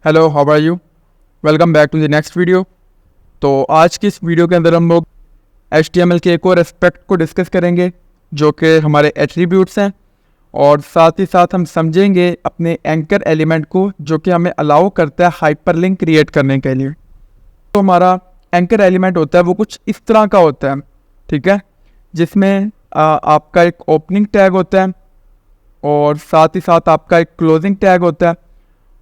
Hello, how are you? Welcome back to the next video. तो आज की इस वीडियो के अंदर हम लोग HTML के एक और एस्पेक्ट को डिस्कस करेंगे जो कि हमारे एट्रीब्यूट्स हैं, और साथ ही साथ हम समझेंगे अपने एंकर एलिमेंट को जो कि हमें अलाउ करता है हाइपरलिंक क्रिएट करने के लिए। तो हमारा एंकर एलिमेंट होता है वो कुछ इस तरह का होता है, ठीक है, जिसमें आपका एक ओपनिंग टैग होता है और साथ ही साथ आपका एक क्लोजिंग टैग होता है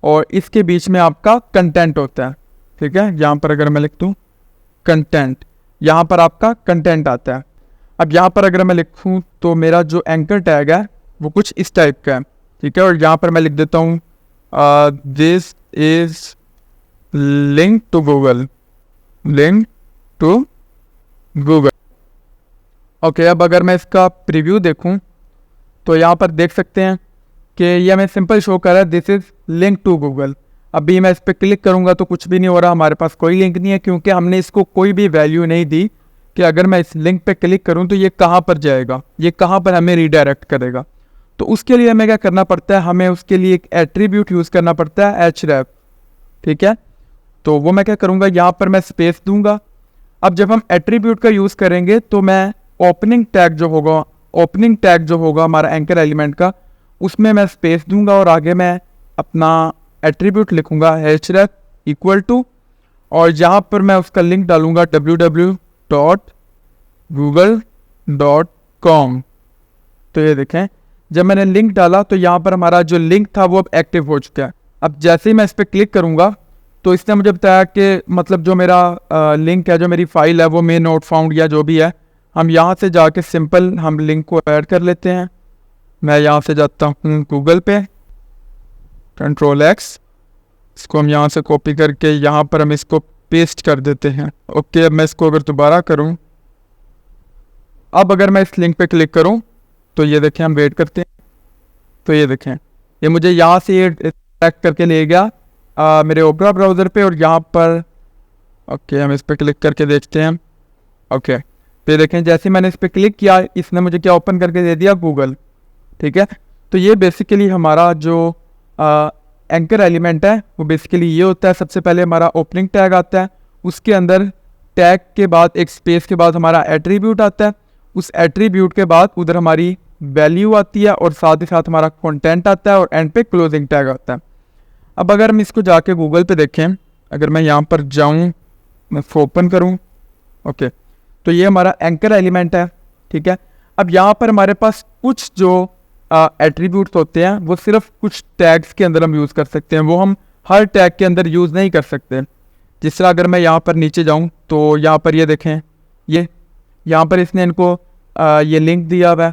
और इसके बीच में आपका कंटेंट होता है। ठीक है, यहाँ पर अगर मैं लिख दूँ कंटेंट, यहाँ पर आपका कंटेंट आता है। अब यहाँ पर अगर मैं लिखूँ तो मेरा जो एंकर टैग है वो कुछ इस टाइप का है, ठीक है, और यहाँ पर मैं लिख देता हूँ this is link to Google, link to Google. Okay, अब अगर मैं इसका प्रीव्यू देखूँ तो यहाँ पर देख सकते हैं कि ये हमें सिंपल शो कर रहा है this is link to Google. अभी मैं इस पर क्लिक करूँगा तो कुछ भी नहीं हो रहा, हमारे पास कोई लिंक नहीं है क्योंकि हमने इसको कोई भी वैल्यू नहीं दी कि अगर मैं इस लिंक पे क्लिक करूँ तो ये कहाँ पर जाएगा, ये कहाँ पर हमें रीडायरेक्ट करेगा। तो उसके लिए हमें क्या करना पड़ता है, हमें उसके लिए एक एट्रीब्यूट यूज़ करना पड़ता है href, ठीक है। तो वो मैं क्या करूँगा, यहाँ पर मैं स्पेस दूंगा। अब जब हम एट्रीब्यूट का यूज़ करेंगे तो मैं ओपनिंग टैग जो होगा हमारा एंकर एलिमेंट का, उसमें मैं स्पेस दूंगा और आगे मैं अपना एट्रीब्यूट लिखूंगा href इक्वल टू, और यहाँ पर मैं उसका लिंक डालूंगा www.google.com। तो ये देखें, जब मैंने लिंक डाला तो यहाँ पर हमारा जो लिंक था वो अब एक्टिव हो चुका है। अब जैसे ही मैं इस पर क्लिक करूँगा तो इसने मुझे बताया कि मतलब जो मेरा लिंक है, जो मेरी फाइल है वो मे नॉट फाउंड या जो भी है, हम यहाँ से जाके सिंपल हम लिंक को ऐड कर लेते हैं। मैं यहाँ से जाता हूँ गूगल पे, Ctrl+X, इसको हम यहाँ से कॉपी करके यहाँ पर हम इसको पेस्ट कर देते हैं। ओके, अब मैं इसको अगर दोबारा करूँ, अब अगर मैं इस लिंक पे क्लिक करूँ तो ये देखें, हम वेट करते हैं तो ये देखें, ये मुझे यहाँ से ये ट्रैक करके ले गया मेरे ओपेरा ब्राउज़र पे, और यहाँ पर ओके हम इस पर क्लिक करके देखते हैं। ओके, तो देखें जैसे मैंने इस पर क्लिक किया इसने मुझे क्या ओपन करके दे दिया, गूगल, ठीक है। तो ये बेसिकली हमारा जो एंकर एलिमेंट है वो बेसिकली ये होता है। सबसे पहले हमारा ओपनिंग टैग आता है, उसके अंदर टैग के बाद एक स्पेस के बाद हमारा एट्रीब्यूट आता है, उस एट्रीब्यूट के बाद उधर हमारी वैल्यू आती है और साथ ही साथ हमारा कंटेंट आता है और एंड पे क्लोजिंग टैग आता है। अब अगर हम इसको जाके गूगल पे देखें, अगर मैं यहाँ पर जाऊँ, मैं ओपन करूँ, ओके, तो ये हमारा एंकर एलिमेंट है, ठीक है। अब यहाँ पर हमारे पास कुछ जो एट्रीब्यूट्स होते हैं वो सिर्फ कुछ टैग्स के अंदर हम यूज़ कर सकते हैं, वो हम हर टैग के अंदर यूज़ नहीं कर सकते। जिस तरह अगर मैं यहाँ पर नीचे जाऊँ तो यहाँ पर ये देखें, ये यहाँ पर इसने इनको ये लिंक दिया हुआ है,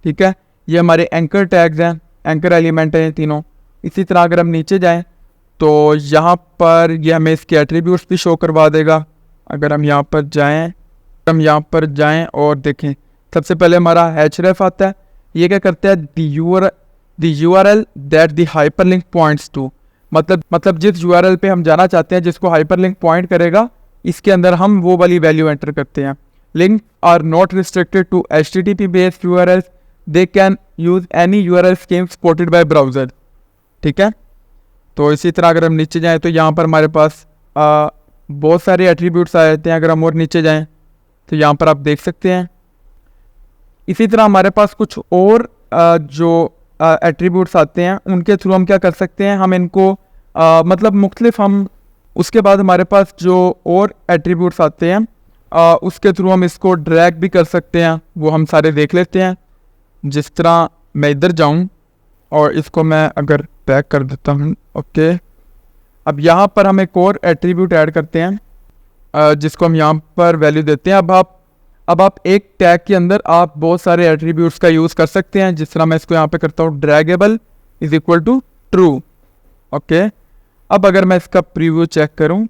ठीक है। ये हमारे एंकर टैग्स हैं, एंकर एलिमेंट हैं तीनों। इसी तरह अगर हम नीचे जाएँ तो यहाँ पर ये हमें इसके एट्रीब्यूट्स भी शो करवा देगा। अगर हम यहाँ पर जाएँ और देखें, सबसे पहले हमारा href आता है। ये क्या करता है, the URL that the hyperlink points to, मतलब जिस URL पे हम जाना चाहते हैं जिसको हाइपरलिंक पॉइंट करेगा, इसके अंदर हम वो वाली वैल्यू एंटर करते हैं। Link are not restricted to HTTP based URLs, they can use any URL scheme supported by browser, ठीक है। तो इसी तरह अगर हम नीचे जाएँ तो यहाँ पर हमारे पास बहुत सारे एट्रीब्यूट्स आ जाते हैं। अगर हम और नीचे जाएँ तो यहाँ पर आप देख सकते हैं। इसी तरह हमारे पास कुछ और जो एट्रीब्यूट्स आते हैं उनके थ्रू हम क्या कर सकते हैं, हम इनको मतलब मुख्तलिफ हम, उसके बाद हमारे पास जो और एट्रीब्यूट्स आते हैं उसके थ्रू हम इसको ड्रैग भी कर सकते हैं। वो हम सारे देख लेते हैं। जिस तरह मैं इधर जाऊं और इसको मैं अगर बैक कर देता हूं, ओके, अब यहाँ पर हम एक और एट्रीब्यूट ऐड करते हैं जिसको हम यहाँ पर वैल्यू देते हैं। अब आप एक टैग के अंदर आप बहुत सारे एट्रीब्यूट्स का यूज़ कर सकते हैं। जिस तरह मैं इसको यहाँ पे करता हूँ, draggable is equal to true, okay. अब अगर मैं इसका प्रीव्यू चेक करूँ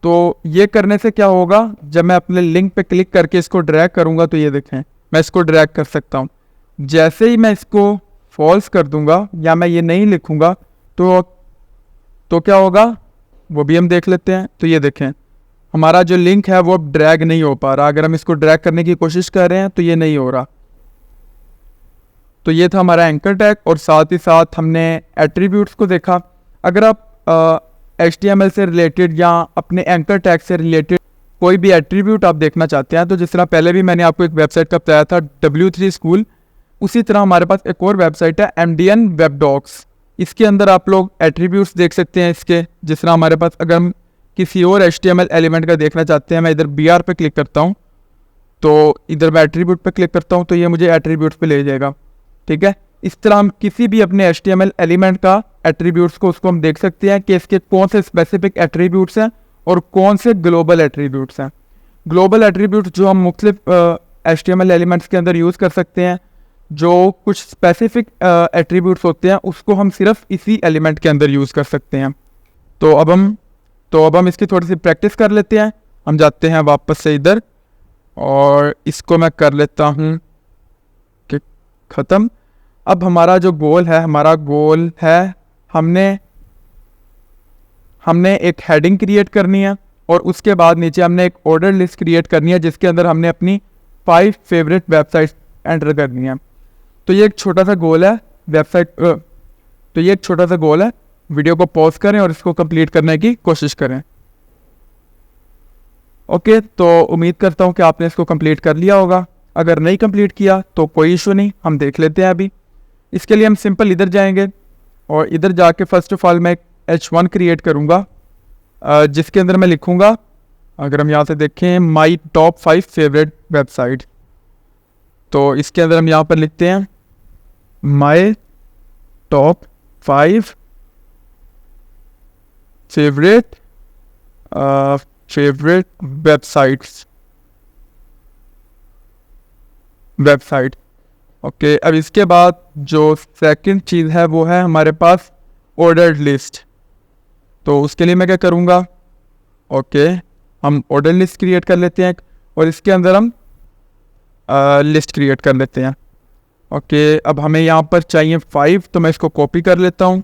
तो ये करने से क्या होगा, जब मैं अपने लिंक पे क्लिक करके इसको ड्रैग करूँगा तो ये देखें, मैं इसको ड्रैग कर सकता हूँ। जैसे ही मैं इसको फॉल्स कर दूँगा या मैं ये नहीं लिखूँगा तो क्या होगा वो भी हम देख लेते हैं। तो ये देखें, हमारा जो लिंक है वो अब ड्रैग नहीं हो पा रहा। अगर हम इसको ड्रैग करने की कोशिश कर रहे हैं तो ये नहीं हो रहा। तो ये था हमारा एंकर टैग, और साथ ही साथ हमने एट्रीब्यूट्स को देखा। अगर आप HTML से रिलेटेड या अपने एंकर टैग से रिलेटेड कोई भी एट्रीब्यूट आप देखना चाहते हैं, तो जिस तरह पहले भी मैंने आपको एक वेबसाइट का बताया था W3 स्कूल, उसी तरह हमारे पास एक और वेबसाइट है MDN वेब डॉक्स। इसके अंदर आप लोग एट्रीब्यूट्स देख सकते हैं इसके। जिस तरह हमारे पास अगर हम किसी और HTML एलिमेंट का देखना चाहते हैं, मैं इधर BR पे क्लिक करता हूँ, तो इधर मैं एट्रीब्यूट पे क्लिक करता हूँ तो ये मुझे एट्रीब्यूट्स पे ले जाएगा। ठीक है, इस तरह हम किसी भी अपने HTML एलिमेंट का एट्रीब्यूट्स को उसको हम देख सकते हैं कि इसके कौन से स्पेसिफिक एट्रीब्यूट्स हैं और कौन से ग्लोबल एट्रीब्यूट्स हैं। ग्लोबल एट्रीब्यूट्स जो हम मुख्तलिफ HTML एलिमेंट्स के अंदर यूज़ कर सकते हैं, जो कुछ स्पेसिफिक एट्रीब्यूट्स होते हैं उसको हम सिर्फ इसी एलिमेंट के अंदर यूज़ कर सकते हैं। तो अब हम इसकी थोड़ी सी प्रैक्टिस कर लेते हैं। हम जाते हैं वापस से इधर और इसको मैं कर लेता हूँ कि ख़त्म। अब हमारा जो गोल है, हमने एक हेडिंग क्रिएट करनी है और उसके बाद नीचे हमने एक ऑर्डर लिस्ट क्रिएट करनी है जिसके अंदर हमने अपनी 5 फेवरेट वेबसाइट्स एंटर करनी है। तो ये एक छोटा सा गोल है। वीडियो को पॉज करें और इसको कंप्लीट करने की कोशिश करें। ओके, तो उम्मीद करता हूँ कि आपने इसको कंप्लीट कर लिया होगा। अगर नहीं कंप्लीट किया तो कोई इशू नहीं, हम देख लेते हैं अभी। इसके लिए हम सिंपल इधर जाएंगे और इधर जाके फर्स्ट ऑफ ऑल मैं एक H1 क्रिएट करूँगा जिसके अंदर मैं लिखूँगा, अगर हम यहाँ से देखें, माई टॉप 5 फेवरेट वेबसाइट। तो इसके अंदर हम यहाँ पर लिखते हैं my top 5 favourite website. Okay, अब इसके बाद जो सेकंड चीज़ है वो है हमारे पास ऑर्डर्ड लिस्ट। तो उसके लिए मैं क्या करूँगा, ओके, हम ऑर्डर लिस्ट क्रिएट कर लेते हैं और इसके अंदर हम लिस्ट क्रिएट कर लेते हैं। ओके, अब हमें यहाँ पर चाहिए 5, तो मैं इसको कॉपी कर लेता हूँ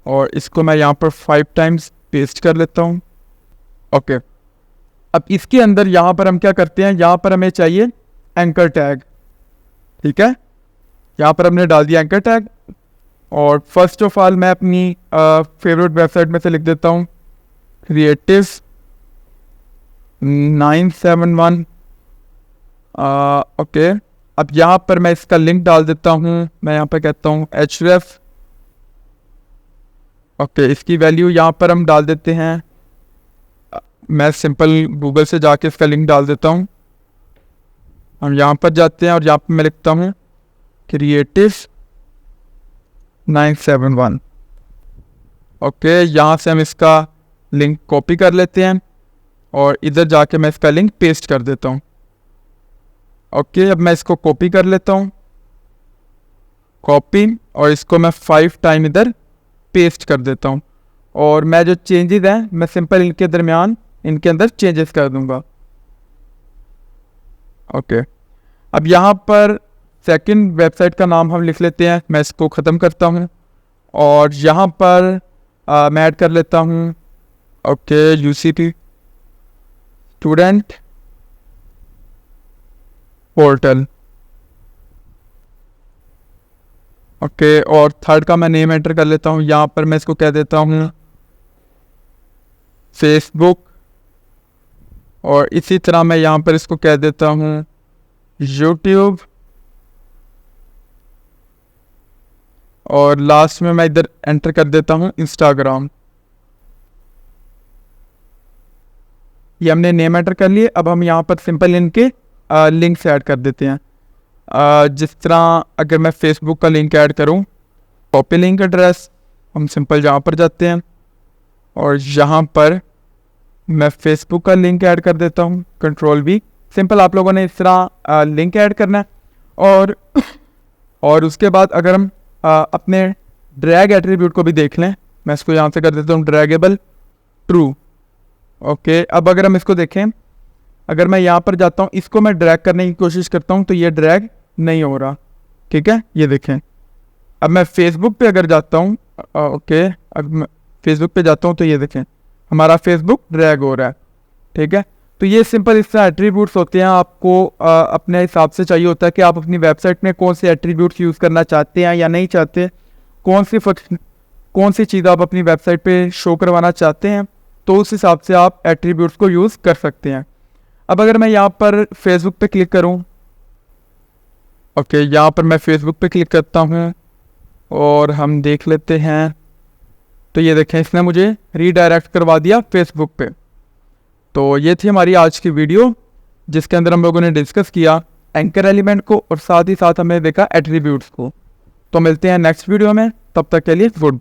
और इसको मैं यहाँ पर 5 टाइम्स पेस्ट कर लेता हूँ। ओके, अब इसके अंदर यहाँ पर हम क्या करते हैं, यहाँ पर हमें चाहिए एंकर टैग। ठीक है, यहाँ पर हमने डाल दिया एंकर टैग और फर्स्ट ऑफ ऑल मैं अपनी फेवरेट वेबसाइट में से लिख देता हूँ क्रिएटिव 971। ओके, अब यहाँ पर मैं इसका लिंक डाल देता हूँ। मैं यहाँ पर कहता हूँ href। ओके, इसकी वैल्यू यहाँ पर हम डाल देते हैं। मैं सिंपल गूगल से जाके इसका लिंक डाल देता हूँ। हम यहाँ पर जाते हैं और यहाँ पर मैं लिखता हूँ क्रिएटिव 971। ओके, यहाँ से हम इसका लिंक कॉपी कर लेते हैं और इधर जाके मैं इसका लिंक पेस्ट कर देता हूँ। ओके, अब मैं इसको कॉपी कर लेता हूँ, कॉपी, और इसको मैं 5 टाइम इधर पेस्ट कर देता हूँ। और मैं जो चेंजेस हैं मैं सिंपल इनके अंदर चेंजेस कर दूंगा। ओके, अब यहाँ पर सेकंड वेबसाइट का नाम हम लिख लेते हैं। मैं इसको ख़त्म करता हूँ और यहाँ पर मैं ऐड कर लेता हूँ okay UCP student portal. Okay, और थर्ड का मैं नेम एंटर कर लेता हूँ। यहाँ पर मैं इसको कह देता हूँ फेसबुक, और इसी तरह मैं यहाँ पर इसको कह देता हूँ यूट्यूब, और लास्ट में मैं इधर एंटर कर देता हूँ इंस्टाग्राम। ये हमने नेम एंटर कर लिए। अब हम यहाँ पर सिंपल इनके लिंक्स ऐड कर देते हैं। जिस तरह अगर मैं फेसबुक का लिंक ऐड करूँ, कॉपी लिंक एड्रेस, हम सिंपल यहाँ पर जाते हैं और यहाँ पर मैं फेसबुक का लिंक ऐड कर देता हूँ, Ctrl+V। सिंपल आप लोगों ने इस तरह लिंक ऐड करना है। और उसके बाद अगर हम अपने ड्रैग एट्रीब्यूट को भी देख लें, मैं इसको यहाँ से कर देता हूँ ड्रैगेबल ट्रू। ओके, अब अगर हम इसको देखें, अगर मैं यहाँ पर जाता हूँ, इसको मैं ड्रैग करने की कोशिश करता हूँ तो ये ड्रैग नहीं हो रहा। ठीक है, ये देखें। अब मैं फेसबुक पे अगर जाता हूँ, ओके, अब मैं फेसबुक पे जाता हूँ तो ये देखें हमारा फेसबुक ड्रैग हो रहा है। ठीक है, तो ये सिंपल इस तरह एट्रीब्यूट्स होते हैं। आपको अपने हिसाब से चाहिए होता है कि आप अपनी वेबसाइट में कौन से एट्रीब्यूट्स यूज़ करना चाहते हैं या नहीं चाहते, कौन सी चीज़ आप अपनी वेबसाइट पे शो करवाना चाहते हैं, तो उस हिसाब से आप एट्रीब्यूट्स को यूज़ कर सकते हैं। अब अगर मैं यहाँ पर फेसबुक पे क्लिक करूँ, ओके, यहाँ पर मैं फेसबुक पे क्लिक करता हूँ और हम देख लेते हैं, तो ये देखें इसने मुझे रीडायरेक्ट करवा दिया फेसबुक पे। तो ये थी हमारी आज की वीडियो, जिसके अंदर हम लोगों ने डिस्कस किया एंकर एलिमेंट को और साथ ही साथ हमने देखा एट्रीब्यूट्स को। तो मिलते हैं नेक्स्ट वीडियो में, तब तक के लिए गुड बाय।